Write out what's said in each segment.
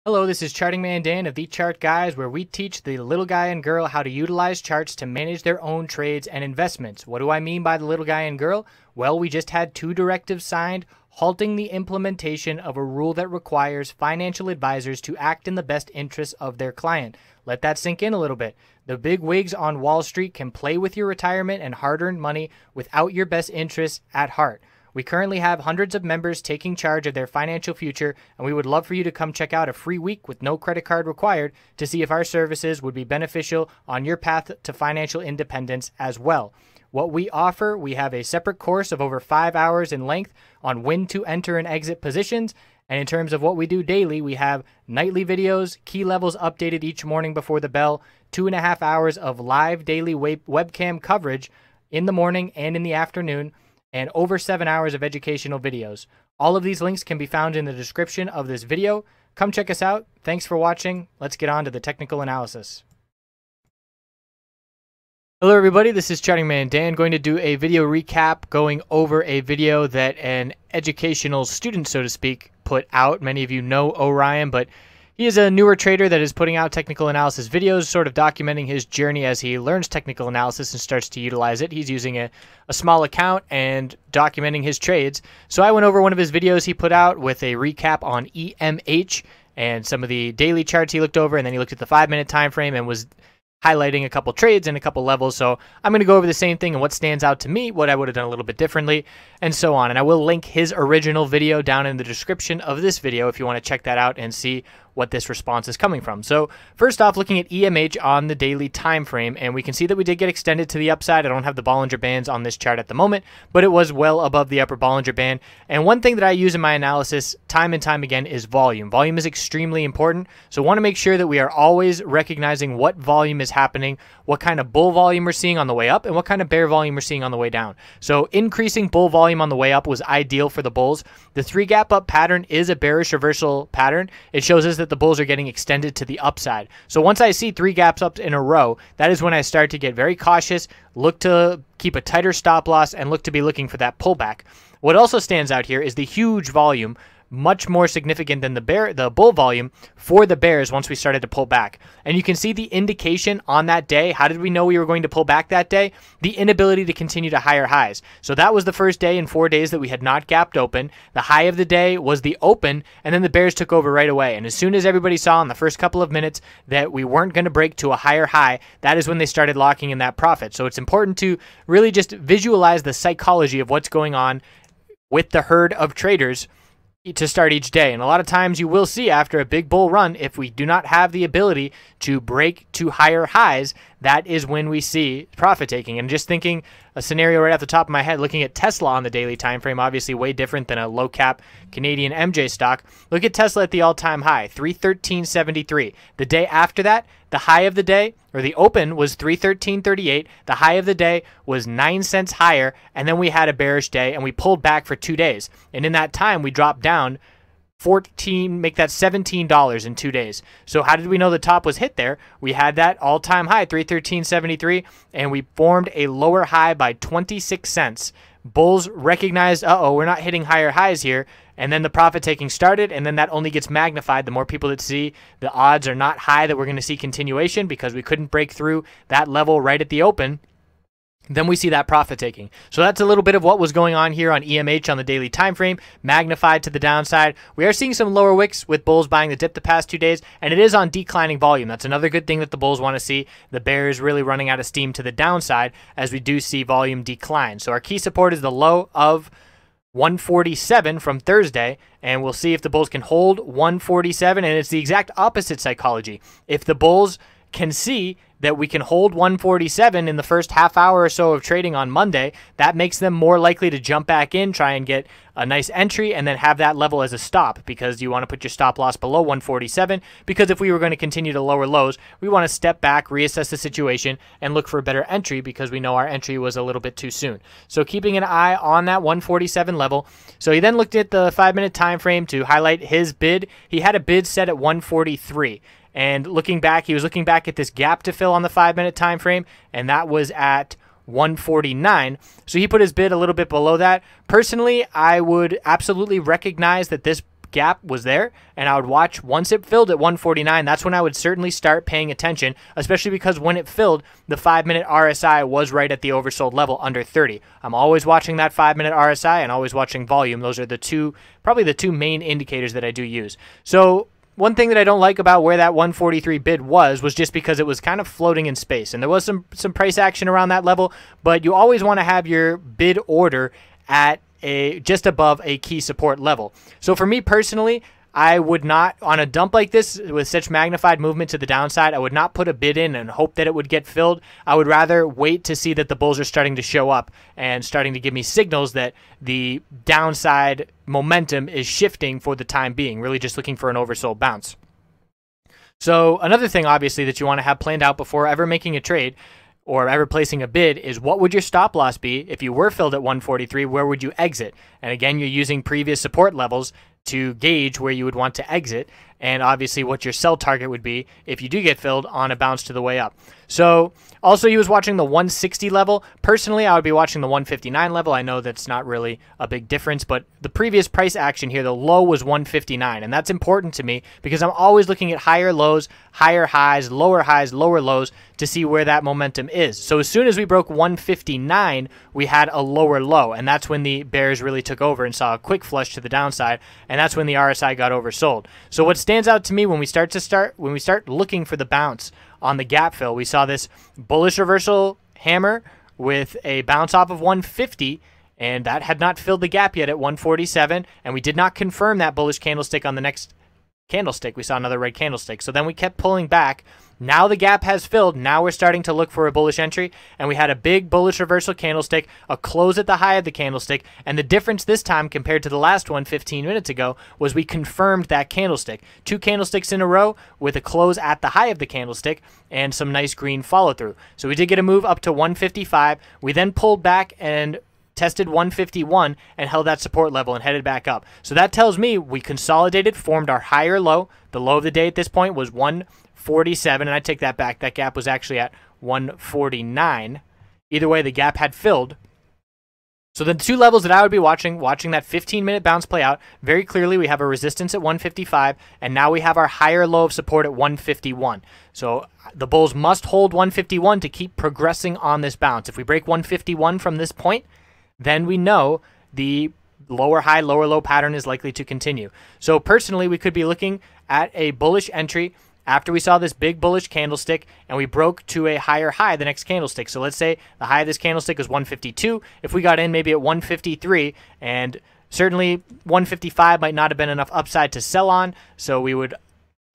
Hello, this is Charting Man Dan of TheChartGuys, where we teach the little guy and girl how to utilize charts to manage their own trades and investments. What do I mean by the little guy and girl? Well, we just had two directives signed halting the implementation of a rule that requires financial advisors to act in the best interests of their client. Let that sink in a little bit. The big wigs on Wall Street can play with your retirement and hard-earned money without your best interests at heart. We currently have hundreds of members taking charge of their financial future, and we would love for you to come check out a free week with no credit card required to see if our services would be beneficial on your path to financial independence as well. What we offer, we have a separate course of over 5 hours in length on when to enter and exit positions. And in terms of what we do daily, we have nightly videos, key levels updated each morning before the bell, 2.5 hours of live daily webcam coverage in the morning and in the afternoon, and over 7 hours of educational videos. All of these links can be found in the description of this video. Come check us out. Thanks for watching. Let's get on to the technical analysis. Hello everybody, this is Charting Man Dan, going to do a video recap going over a video that an educational student, so to speak, put out. Many of you know Orion, but he is a newer trader that is putting out technical analysis videos, sort of documenting his journey as he learns technical analysis and starts to utilize it. He's using a small account and documenting his trades. So I went over one of his videos he put out with a recap on EMH and some of the daily charts he looked over, and then he looked at the 5-minute time frame and was highlighting a couple trades and a couple levels. So I'm going to go over the same thing and what stands out to me, what I would have done a little bit differently, and so on. And I will link his original video down in the description of this video if you want to check that out and see what this response is coming from. So first off, looking at EMH on the daily time frame, and we can see that we did get extended to the upside. I don't have the Bollinger Bands on this chart at the moment, but it was well above the upper Bollinger Band. And one thing that I use in my analysis time and time again is volume. Volume is extremely important, so I want to make sure that we are always recognizing what volume is happening, what kind of bull volume we're seeing on the way up, and what kind of bear volume we're seeing on the way down. So increasing bull volume on the way up was ideal for the bulls. The 3-gap up pattern is a bearish reversal pattern. It shows us that the bulls are getting extended to the upside. So once I see 3 gaps up in a row, that is when I start to get very cautious, look to keep a tighter stop loss, and look to be looking for that pullback. What also stands out here is the huge volume, much more significant than the bull volume for the bears once we started to pull back. And you can see the indication on that day. How did we know we were going to pull back that day? The inability to continue to higher highs. So that was the first day in 4 days that we had not gapped open. The high of the day was the open, and then the bears took over right away. And as soon as everybody saw in the first couple of minutes that we weren't going to break to a higher high, that is when they started locking in that profit. So it's important to really just visualize the psychology of what's going on with the herd of traders to start each day. And a lot of times you will see after a big bull run, if we do not have the ability to break to higher highs, that is when we see profit taking. And just thinking a scenario right off the top of my head, looking at Tesla on the daily time frame, obviously way different than a low cap Canadian MJ stock. Look at Tesla at the all-time high, 313.73. The day after that, the high of the day, or the open, was 313.38. The high of the day was 9 cents higher, and then we had a bearish day, and we pulled back for 2 days. And in that time, we dropped down 14, make that $17 in 2 days. So how did we know the top was hit there? We had that all-time high, 313.73, and we formed a lower high by 26 cents. Bulls recognized, uh-oh, we're not hitting higher highs here, and then the profit taking started, and then that only gets magnified. The more people that see, the odds are not high that we're going to see continuation because we couldn't break through that level right at the open. Then we see that profit taking. So that's a little bit of what was going on here on EMH on the daily time frame, magnified to the downside. We are seeing some lower wicks with bulls buying the dip the past 2 days, and it is on declining volume. That's another good thing that the bulls want to see. The bears really running out of steam to the downside as we do see volume decline. So our key support is the low of 147 from Thursday, and we'll see if the bulls can hold 147, and it's the exact opposite psychology. If the bulls can see that we can hold 147 in the first half hour or so of trading on Monday, that makes them more likely to jump back in, try and get a nice entry, and then have that level as a stop, because you want to put your stop loss below 147, because if we were going to continue to lower lows, we want to step back, reassess the situation, and look for a better entry, because we know our entry was a little bit too soon. So keeping an eye on that 147 level. So he then looked at the 5-minute time frame to highlight his bid. He had a bid set at 143. And looking back, he was looking back at this gap to fill on the 5-minute time frame, and that was at 149. So he put his bid a little bit below that. Personally, I would absolutely recognize that this gap was there, and I would watch once it filled at 149. That's when I would certainly start paying attention, especially because when it filled, the 5-minute RSI was right at the oversold level under 30. I'm always watching that 5-minute RSI and always watching volume. Those are the two, probably the two main indicators that I do use. So one thing that I don't like about where that 143 bid was just because it was kind of floating in space, and there was some price action around that level, but you always want to have your bid order at just above a key support level. So for me personally, I would not, on a dump like this with such magnified movement to the downside, I would not put a bid in and hope that it would get filled. I would rather wait to see that the bulls are starting to show up and starting to give me signals that the downside momentum is shifting for the time being, really just looking for an oversold bounce. So another thing, obviously, that you want to have planned out before ever making a trade or ever placing a bid is what would your stop loss be if you were filled at 143, where would you exit? And again, you're using previous support levels to gauge where you would want to exit, and obviously what your sell target would be if you do get filled on a bounce to the way up. So also, he was watching the 160 level. Personally, I would be watching the 159 level. I know that's not really a big difference, but the previous price action here, the low was 159, and that's important to me because I'm always looking at higher lows, higher highs, lower lows to see where that momentum is. So as soon as we broke 159, we had a lower low, and that's when the bears really took over and saw a quick flush to the downside, and that's when the RSI got oversold. So what stands out to me when we start looking for the bounce on the gap fill, we saw this bullish reversal hammer with a bounce off of 150, and that had not filled the gap yet at 147, and we did not confirm that bullish candlestick on the next candlestick. We saw another red candlestick. So then we kept pulling back. Now the gap has filled. Now we're starting to look for a bullish entry, and we had a big bullish reversal candlestick, a close at the high of the candlestick, and the difference this time compared to the last one 15 minutes ago was we confirmed that candlestick. 2 candlesticks in a row with a close at the high of the candlestick and some nice green follow through. So we did get a move up to 155. We then pulled back and tested 151 and held that support level and headed back up. So that tells me we consolidated, formed our higher low. The low of the day at this point was 147, and I take that back. That gap was actually at 149. Either way, the gap had filled. So the two levels that I would be watching that 15-minute bounce play out, very clearly we have a resistance at 155, and now we have our higher low of support at 151. So the bulls must hold 151 to keep progressing on this bounce. If we break 151 from this point, then we know the lower high, lower low pattern is likely to continue. So personally, we could be looking at a bullish entry after we saw this big bullish candlestick and we broke to a higher high the next candlestick. So let's say the high of this candlestick is 152. If we got in maybe at 153, and certainly 155 might not have been enough upside to sell on, so we would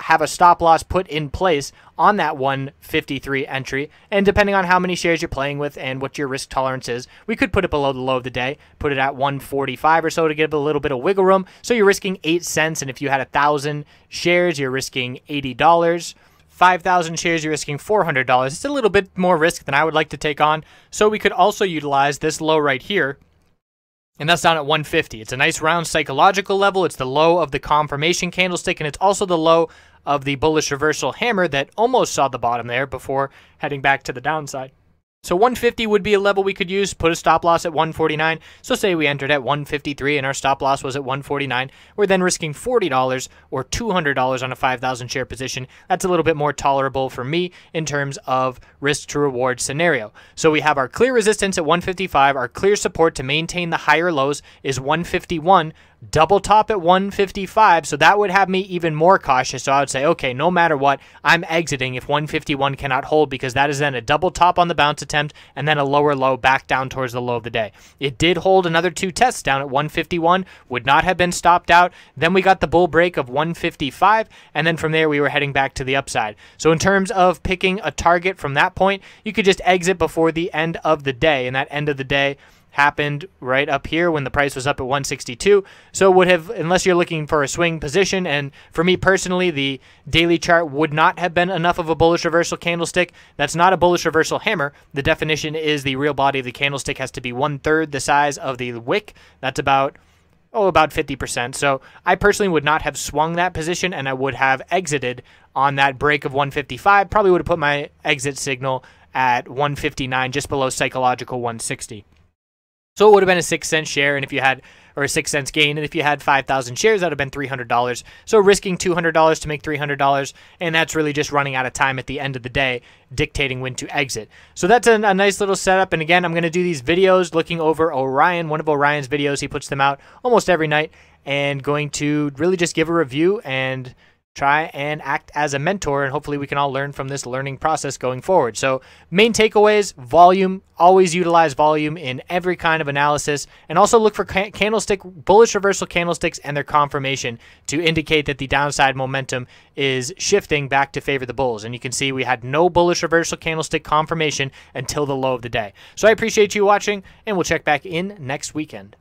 have a stop loss put in place on that 153 entry, and depending on how many shares you're playing with and what your risk tolerance is, we could put it below the low of the day, put it at 145 or so to give a little bit of wiggle room. So you're risking 8 cents, and if you had 1,000 shares, you're risking $80. 5,000 shares, you're risking $400. It's a little bit more risk than I would like to take on. So we could also utilize this low right here, and that's down at 150. It's a nice round psychological level. It's the low of the confirmation candlestick, and it's also the low of the bullish reversal hammer that almost saw the bottom there before heading back to the downside. So 150 would be a level we could use, put a stop loss at 149. So say we entered at 153 and our stop loss was at 149. We're then risking $40 or $200 on a 5,000 share position. That's a little bit more tolerable for me in terms of risk to reward scenario. So we have our clear resistance at 155. Our clear support to maintain the higher lows is 151. Double top at 155, so that would have me even more cautious. So I would say, okay, no matter what, I'm exiting if 151 cannot hold, because that is then a double top on the bounce attempt and then a lower low back down towards the low of the day. It did hold another 2 tests down at 151, would not have been stopped out. Then we got the bull break of 155, and then from there we were heading back to the upside. So in terms of picking a target from that point, you could just exit before the end of the day, and that end of the day happened right up here when the price was up at 162. So it would have, unless you're looking for a swing position, and for me personally, the daily chart would not have been enough of a bullish reversal candlestick. That's not a bullish reversal hammer. The definition is the real body of the candlestick has to be 1/3 the size of the wick. That's about 50%. So I personally would not have swung that position, and I would have exited on that break of 155. Probably would have put my exit signal at 159, just below psychological 160. So it would have been a 6-cent share, and if you had, or a 6 cents gain, and if you had 5,000 shares, that would have been $300. So risking $200 to make $300, and that's really just running out of time at the end of the day, dictating when to exit. So that's a nice little setup. And again, I'm going to do these videos looking over Orion, one of Orion's videos. He puts them out almost every night, and going to really just give a review and try and act as a mentor, and hopefully we can all learn from this learning process going forward. So main takeaways: volume, always utilize volume in every kind of analysis, and also look for bullish reversal candlesticks and their confirmation to indicate that the downside momentum is shifting back to favor the bulls. And you can see we had no bullish reversal candlestick confirmation until the low of the day. So I appreciate you watching, and we'll check back in next weekend.